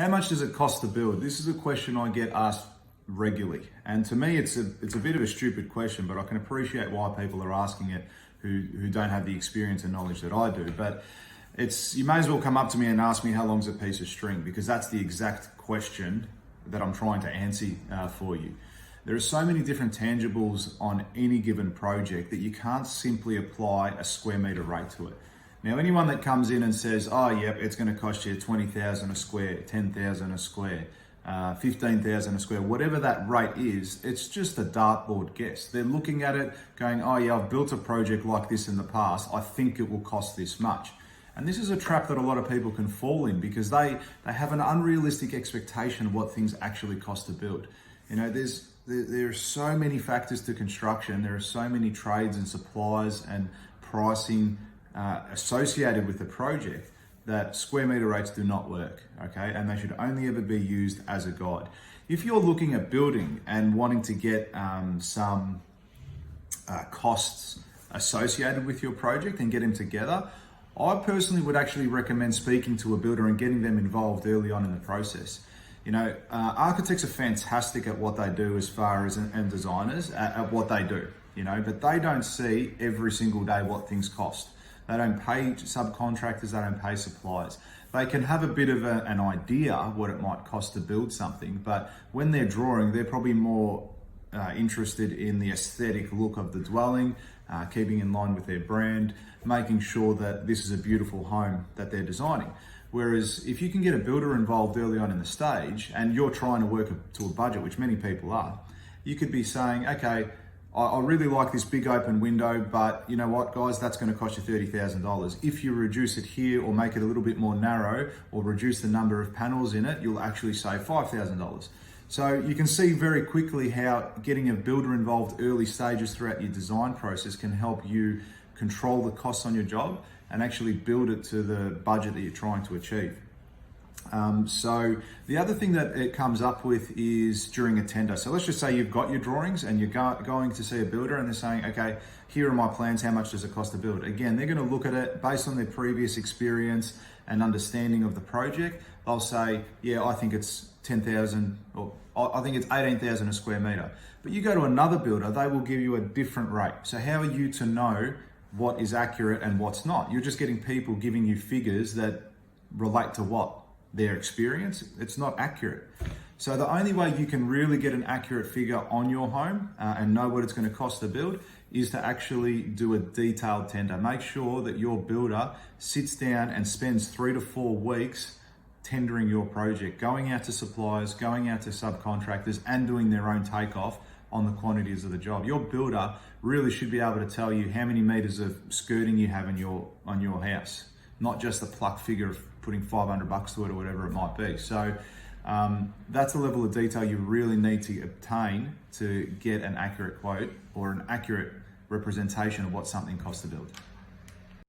How much does it cost to build? This is a question I get asked regularly. And to me, it's a bit of a stupid question, but I can appreciate why people are asking it who don't have the experience and knowledge that I do. But you may as well come up to me and ask me how long's a piece of string, because that's the exact question that I'm trying to answer for you. There are so many different tangibles on any given project that you can't simply apply a square meter rate to it. Now, anyone that comes in and says, oh, yep, it's going to cost you 20,000 a square, 10,000 a square, 15,000 a square, whatever that rate is, it's just a dartboard guess. They're looking at it going, oh yeah, I've built a project like this in the past. I think it will cost this much. And this is a trap that a lot of people can fall in, because they have an unrealistic expectation of what things actually cost to build. You know, there are so many factors to construction. There are so many trades and supplies and pricing associated with the project that square meter rates do not work, okay? And they should only ever be used as a guide. If you're looking at building and wanting to get some costs associated with your project and get them together, I personally would actually recommend speaking to a builder and getting them involved early on in the process. You know, architects are fantastic at what they do as far as, and designers at what they do, you know, but they don't see every single day what things cost. They don't pay subcontractors, they don't pay suppliers. They can have a bit of an idea what it might cost to build something, but when they're drawing, they're probably more interested in the aesthetic look of the dwelling, keeping in line with their brand, making sure that this is a beautiful home that they're designing. Whereas if you can get a builder involved early on in the stage and you're trying to work to a budget, which many people are, you could be saying, okay, I really like this big open window, but you know what, guys, that's going to cost you $30,000. If you reduce it here or make it a little bit more narrow or reduce the number of panels in it, you'll actually save $5,000. So you can see very quickly how getting a builder involved early stages throughout your design process can help you control the costs on your job and actually build it to the budget that you're trying to achieve. So the other thing that it comes up with is during a tender. So let's just say you've got your drawings and you're going to see a builder and they're saying, okay, here are my plans, how much does it cost to build? Again, they're going to look at it based on their previous experience and understanding of the project. They'll say, yeah, I think it's 10,000 or I think it's 18,000 a square meter. But you go to another builder, they will give you a different rate. So how are you to know what is accurate and what's not? You're just getting people giving you figures that relate to what? Their experience. It's not accurate. So the only way you can really get an accurate figure on your home and know what it's going to cost to build is to actually do a detailed tender. Make sure that your builder sits down and spends 3 to 4 weeks tendering your project, going out to suppliers, going out to subcontractors and doing their own takeoff on the quantities of the job. Your builder really should be able to tell you how many meters of skirting you have on your house, not just the pluck figure of putting $500 to it or whatever it might be. So that's the level of detail you really need to obtain to get an accurate quote or an accurate representation of what something costs to build.